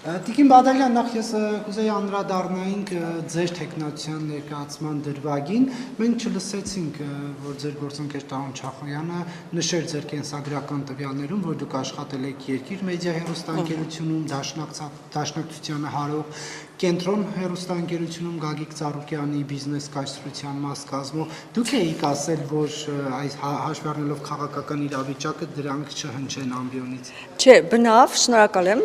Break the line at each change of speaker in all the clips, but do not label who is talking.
Տիկին Բադալյան, նախ ես կուզեի անդրադառնայինք ձեր թեկնածության ներկայացման դրվագին, մենք չլսեցինք, որ ձեր գործընկեր Տարոն Չախոյանը նշեր ձեր կենսագրական տվյալներում, որ դուք աշխատել եք Երկիր մեդիա հեռուստաընկերությունում, Դաշնակցությանը հարող Կենտրոն հեռուստաընկերությունում Գագիկ Ծառուկյանի բիզնես կայսրության մաս կազմող, դուք էիք ասել, որ այս հաշվի առնելով քաղաքական իրավիճակը դրանք չհնչեն ամբիոնից։
Չէ, բնավ, շնորհակալ եմ,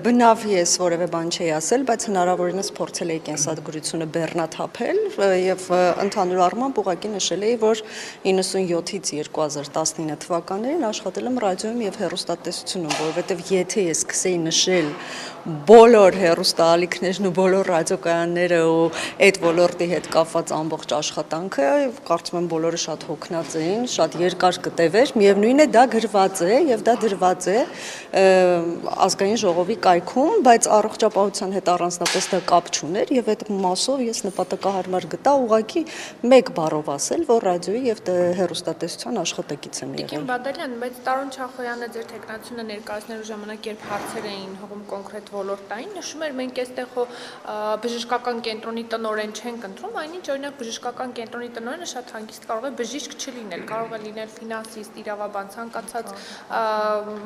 բնավ ես որևէ բան չի ասել, բայց հնարավորինս փորձել էի կենսագրությունը բեռնաթափել եւ ընդհանուր առմամբ ուղղակի նշել էի, որ 97-ից 2019 թվականներին աշխատել եմ ռադիոյում եւ հեռուստատեսությունում, որովհետեւ եթե ես սկսեի նշել բոլոր հեռուստաալիքներն ու բոլոր ռադիոկայանները ու այդ ոլորտի հետ կապված ամբողջ աշխատանքը, կարծում եմ բոլորը շատ հոգնած էին, շատ երկար կտևեր, միևնույն է դա գրված է եւ դա դրված է ազգային ժողովի կայքում, բայց առողջապահության հետ առանձնապես դա կապ չուներ եւ այդ մասով ես նպատակահարմար գտա ուղղակի մեկ բառով ասել, որ ռադիոյի եւ հեռուստատեսության աշխատակից եմ եղել։
Տիկին Բադալյան, բայց Տարոն Չախոյանը ձեր թեկնածությունը ներկայացնելու ժամանակ երբ հարցեր էին հողում կոնկրետ ոլորտային, նշում էր մենք այստեղ բժշկական կենտրոնի տնօրեն չենք ընտրում, այնինչ օրինակ բժշկական կենտրոնի տնօրենը շատ հանգիստ կարող է բժիշկ չլինել, կարող է լինել ֆինանսիստ, իրավաբան, ցանկացած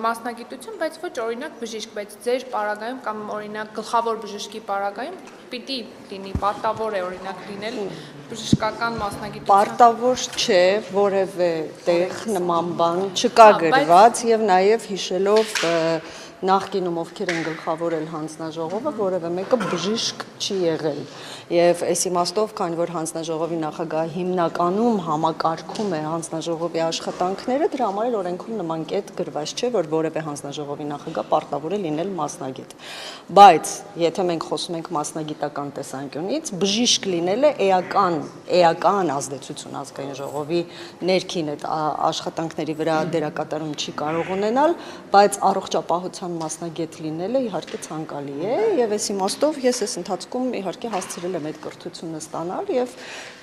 մասնագիտություն, բայց ոչ օրինակ բժիշկ, բայց ձեր պարագայում կամ օրինակ գլխավոր բժշկի պարագայում պիտի լինի, պարտավոր է օրինակ լինել բժշկական մասնագիտություն։
Պարտավոր չէ, որևէ տեղ նման բան չկա գրված եւ նաեւ հիշելով նախկինում ովքեր են գլխավորել հանձնաժողովը, որևէ մեկը բժիշկ չի եղել եւ այս իմաստով, քանի որ հանձնաժողովի նախագահը հիմնականում համակարգում է հանձնաժողովի աշխատանքները, դրա համար էլ օրենքում նման կետ գրված չէ, որ որևէ հանձնաժողովի նախագահ պարտավոր է լինել մասնագետ։ Բայց եթե մենք խոսում ենք մասնագիտական տեսանկյունից, բժիշկ լինելը էական ազդեցություն ազգային ժողովի ներքին այդ աշխատանքների վրա դերակատարում չի կարող ունենալ, բայց առողջապահության մասնագետ լինելը իհարկե ցանկալի է եւ այս իմաստով ես այս ընթացքում իհարկե հասցրել եմ այդ կրթությունը ստանալ եւ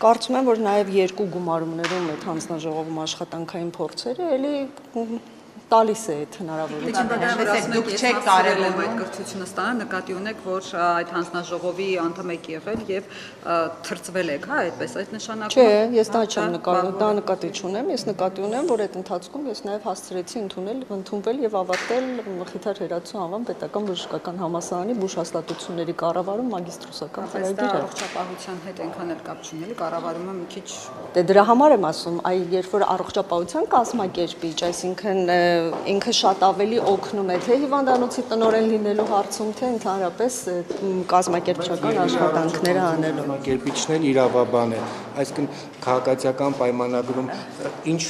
կարծում եմ, որ նաեւ երկու գումարումներում այդ հանձնաժողովում աշխատանքային փորձերը էլի տալիս է այդ հնարավորությունը։
Դուք չեք կարողանում այդ կրթությունը ստանալ, նկատի ունեք, որ այդ հանձնաժողովի անդամ եք եղել եւ թրծվել եք, հա, այդպես այդ նշանակում։
Չէ, ես դա չեմ նկատի, դա նկատի չունեմ, ես նկատի ունեմ, որ այդ ընթացքում ես նաեւ հասցրեցի ընդունվել եւ ավարտել Մխիթար Հերացու անվան պետական բժշկական համալսարանի բուժհաստատությունների կառավարում մագիստրոսական ծրագիրը։
Առողջապահության հետ այնքան էլ կապ չունի, կառավարումը մի քիչ։
Դե դրա համար եմ ասում, երբ որ առողջապահության կազմակերպիչ, այսինքն ինքը շատ ավելի օգնում է թե հիվանդանոցի տնօրեն լինելու հարցում, թե ընդհանրապես կազմակերպչական աշխատանքները անելու։
Կազմակերպիչն էլ իրավաբան է, այսինքն քաղաքացիական պայմանագրում ինչ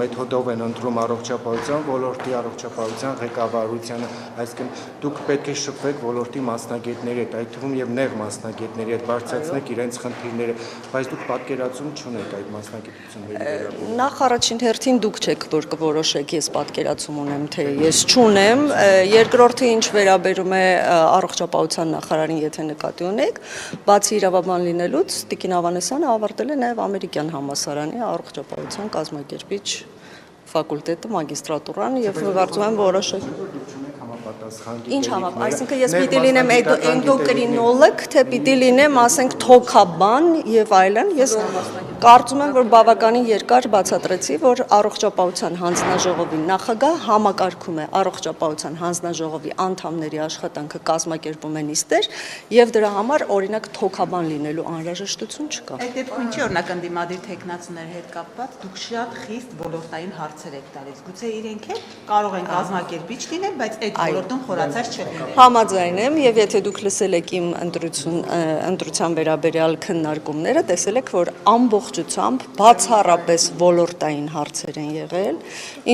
մեթոդով են ընտրում առողջապահության ոլորտի առողջապահության ղեկավարությանը, այսինքն դուք պետք է շփվեք ոլորտի մասնագետների հետ, այդ թվում եւ նեղ մասնագետների հետ, բարձրացնեք իրենց խնդիրները, բայց դուք պատկերացում չունեք այդ մասնագիտությունների վերաբերյալ։
Նախ առաջին հերթին դուք չեք որ կորոշեք, ես պատկերացում ունեմ, թե ես չունեմ, երկրորդը ինչ վերաբերում է առողջապահության նախարարին, եթե նկատի ունեք, բացի իրավաբան լինելուց, Տիկին Ավանեսյանը ավարտել է նաև ամերիկյան համալսարանի առողջապահության կազմակերպիչ ֆակուլտետը, մագիստրատուրան եւ կարծում եմ որոշեք Ինչ համապատասխան, այսինքն ես պիտի լինեմ էնդոկրինոլոգ, թե պիտի լինեմ, ասենք, թոքաբան եւ այլն, ես կարծում եմ, որ բավականին երկար բացատրեցի, որ առողջապահության հանձնաժողովի նախագահ համակարգում է առողջապահության հանձնաժողովի անդամների աշխատանքը կազմակերպում է նիստեր եւ դրա համար օրինակ թոքաբան լինելու անհրաժեշտություն չկա։
Այդ դեպքում ինչի օրինակ ընդդիմադիր թեկնածուների հետ կապված դուք շատ խիստ ոլորտային հարցեր եք տալիս։ Գուցե իրենք էլ կարող են կազմակերպիչ լինել, բայց այդ ոլորտում խորացած չլինեն։
Համաձայն եմ եւ եթե դուք լսել եք իմ ընտրության վերաբերյալ քննարկումները, տեսել եք, որ ամբողջությամբ բացառապես ոլորտային հարցեր են եղել,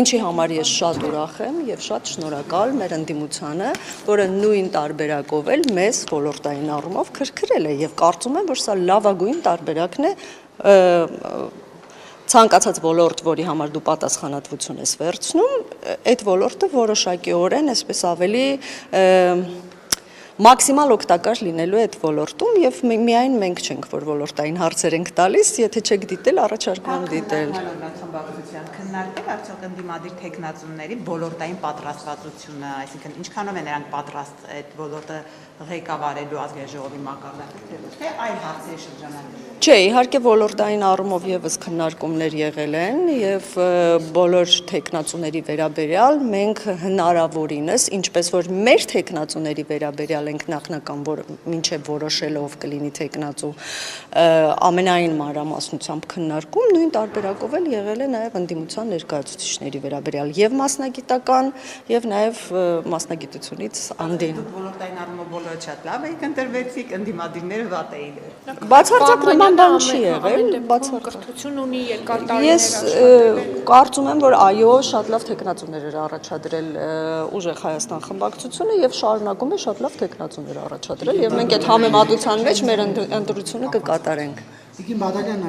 ինչի համար ես շատ ուրախ եմ եւ շատ շնորհակալ մեր ընդդիմությանը, որը նույն տարբերակով էլ մեզ ոլորտային առումով քրքրել է եւ կարծում եմ, որ սա լավագույն տարբերակն է ցանկացած ոլորտ, որի համար դու պատասխանատվություն ես վերցնում, այդ ոլորտը որոշակիորեն այսպես ավելի մաքսիմալ օգտակար լինելու այդ ոլորտում եւ միայն մենք չենք, որ ոլորտային հարցեր ենք տալիս, եթե չեք դիտել, առաջարկում եմ դիտել։
Քննարկել արդյոք ընդդիմադիր տեխնացուների ոլորտային պատրաստվածությունը, այսինքն ինչքանով են նրանք պատրաստ այդ ոլորտը ղեկավարելու ազգային ժողովի մակարդակով, թե այլ հարցերի շրջանակներում։
Չէ, իհարկե ոլորտային առումով եւս քննարկումներ եղել են եւ բոլոր տեխնացուների վերաբերյալ մենք հնարավորինս, ինչպես որ մեր տեխնացուների վերաբերյալ ենք նախնական, որ մինչեւ որոշելով կլինի տեխնացու ամենայն մանրամասնությամբ քննարկում, նույն տարբերակով էլ եղել է նաեւ ընդդիմության ներկայացուցիչների վերաբերյալ եւ մասնագիտական եւ նաեւ մասնագիտությունից անդին։
Ոլորտային առումով բոլորը շատ լավ եք ընտրվեցիք, ընդդիմադիրները վատ էին։
Բացարձակ նման բան չի եղել,
կրթություն ունի երկար տարիներ։
Ես կարծում եմ, որ այո, շատ լավ տեխնացուներ էր առաջադրել ուժեղ Հայաստան խմբակցությունը եւ շարունակում է շատ լավ տեխնացուներ առաջադրել եւ մենք այդ համեմատության մեջ մեր ընտրությունը կկատարենք։
Տիկին Բադալյան,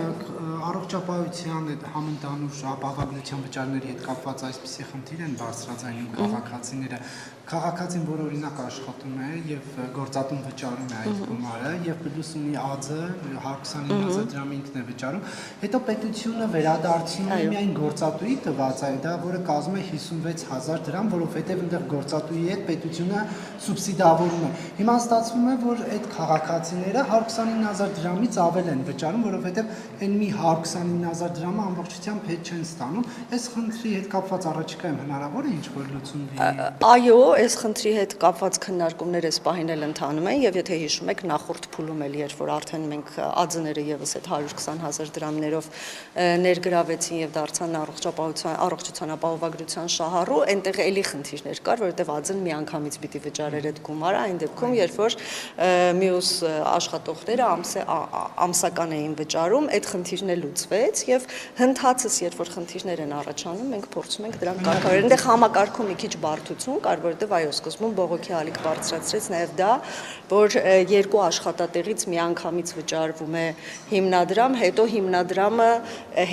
առողջապահության այդ համընդհանուր ապահովագրության վճարների հետ կապված այսպիսի խնդիր են բարձրաձայնում քաղաքացիները։ Քաղաքացին, որ օրինակ աշխատում է եւ գործատուն վճարում է այդ գումարը եւ պլյուս ունի ԱԶ 129,000 դրամ ինքն է վճարում, հետո պետությունը վերադարձնում է միայն գործատուի տված այդ, դա որը կազմում է 56,000 դրամ, որովհետեւ այնտեղ գործատուի հետ պետությունը սուբսիդավորում է։ Հիմա ստացվում է, որ այդ քաղաքացիները 129,000 դրամից ավել են վճարում, որովհետեւ այն մի 129,000 դրամը ամբողջությամբ հետ չեն ստանում։ Այս խնդրի հետ կապված առաջիկայում հնարավոր է ինչ-որ լուծում լինի։
Այո, այս խնդրի հետ կապված քննարկումներ այս պահին էլ ընթանում են եւ եթե հիշում եք նախորդ փուլում էլ երբ որ արդեն մենք ԱԶ-ները եւս այդ 120,000 դրամներով ներգրավեցին եւ դարձան առողջության ապահովագրության շահառու, այնտեղ էլի խնդիրներ կար, որովհետեւ ԱԶ-ն միանգամից պիտի վճարեր այդ գումարը, այն դեպքում երբ որ մյուս աշխատողները ամսական էին վճարում, այդ խնդիրն է լուծվեց եւ հնդածս երբ որ խնդիրներ են առաջանում, մենք փորձում ենք դրանք կարգավորել։ Այնտեղ համակարգում մի քիչ բարդություն կար, որովհետև այո, սկզբում բողոքի ալիք բարձրացրեց նաև դա, որ երկու աշխատատեղից միանգամից վճարվում է հիմնադրամ, հետո հիմնադրամը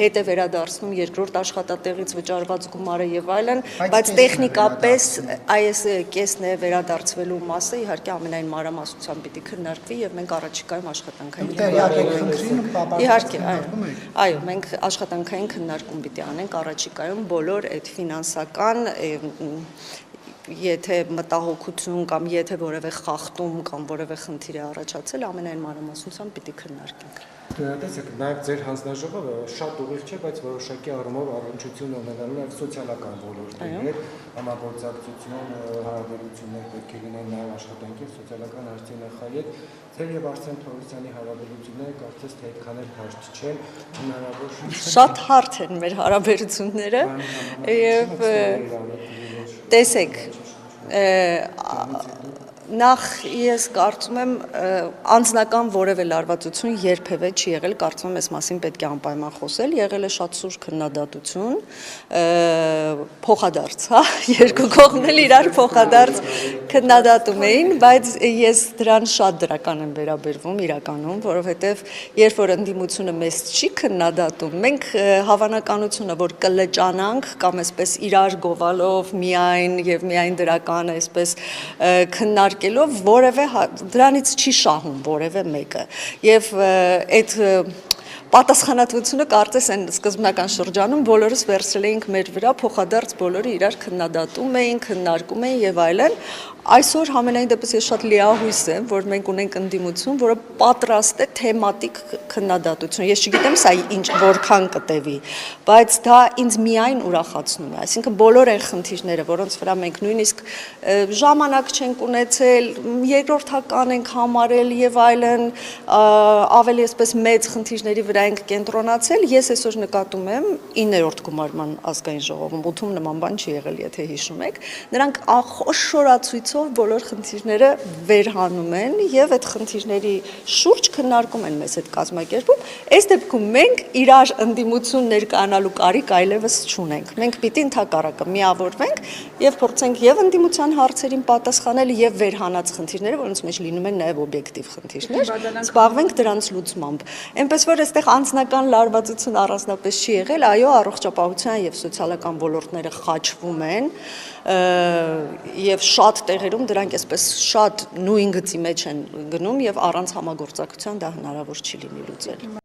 հետ է վերադարձնում երկրորդ աշխատատեղից վճարված գումարը եւ այլն, բայց տեխնիկապես այս կեսն է վերադարձվելու մասը իհարկե ամենայն մանրամասնությամբ պիտի քննարկվի եւ մենք առաջիկայում աշխատանքային իհարկե, այո, մենք աշխատանքային քննարկում պիտի անենք առաջիկայում բոլոր այդ ֆինանսական եթե մտահոգություն կամ եթե որևէ խախտում կամ որևէ խնդիր է առաջացել, ամենայն մանրամասնությամբ պիտի քննարկենք։
Տեսեք, նաև ձեր հանձնաժողովը շատ ուղիղ չէ, բայց որոշակի առումով առնչություն ունենալու է սոցիալական ոլորտի հետ, համագործակցություն, հարաբերություններ պետք է լինեն նաև աշխատանքի եւ սոցիալական հարցի նախարարի հետ։ Ձեր եւ Արսեն Թորոսյանի հարաբերությունները կարծես թե այդքան էլ հարթ չեն, հնարավոր
շատ հարթ են մեր հարաբերությունները եւ տեսեք նախ ես կարծում եմ անձնական որևէ լարվածություն երբևէ չի եղել, կարծում եմ այս մասին պետք է անպայման խոսել, եղել է շատ սուր քննադատություն, փոխադարձ, հա, երկու կողմն էլ իրար փոխադարձ քննադատում էին, բայց ես դրան շատ դրական եմ վերաբերվում իրականում, որովհետև երբ որ ընդդիմությունը մեզ չի քննադատում, մենք հավանականությունը, որ կլճանանք կամ այսպես իրար գովալով միայն եւ միայն դրական այսպես քննարկելով որևէ դրանից չի շահում որևէ մեկը եւ այդ պատասխանատվությունը կարծես այն սկզբնական շրջանում բոլորս վերցրել էինք մեր վրա, փոխադարձ բոլորը իրար քննադատում էին, քննարկում էին եւ այլն։ Այսօր համենայն դեպս ես շատ լիահույս եմ, որ մենք ունենք ընդդիմություն, որը պատրաստ է թեմատիկ քննադատություն։ Ես չգիտեմ սա ինչ որքան կտևի, բայց դա ինձ միայն ուրախացնում է։ Այսինքն բոլոր այն խնդիրները, որոնց վրա մենք նույնիսկ ժամանակ չենք ունեցել, երկրորդական ենք համարել եւ այլն, ավելի այսպես մեծ խնդիրների վրա ենք կենտրոնացել, ես այսօր նկատում եմ 9-րդ գումարման ազգային ժողովում 8-ում նման բան չի եղել, եթե հիշում եք, նրանք խոշորացույցով բոլոր խնդիրները վերհանում են եւ այդ խնդիրների շուրջ քննարկում են մեզ այդ կազմակերպում։ Այս դեպքում մենք իրար ընդդիմություն ներկայանալու կարիք այլևս չունենք։ Մենք պիտի ընդհակառակը միավորվենք եւ փորձենք եւ ընդդիմության հարցերին պատասխանել եւ վերհանած խնդիրները, որոնց մեջ լինում են նաեւ օբյեկտիվ խնդիրներ, զբաղվենք դրանց լուծմամբ։ Այնպես որ այստեղ անձնական լարվածություն առանձնապես չի եղել, այո, առողջապահության եւ սոցիալական ոլորտները խաչվում են եւ շատ տեղերում դրանք այսպես շատ նույն գծի մեջ են գնում եւ առանց համագործակցության դա հնարավոր չի լինի լուծել։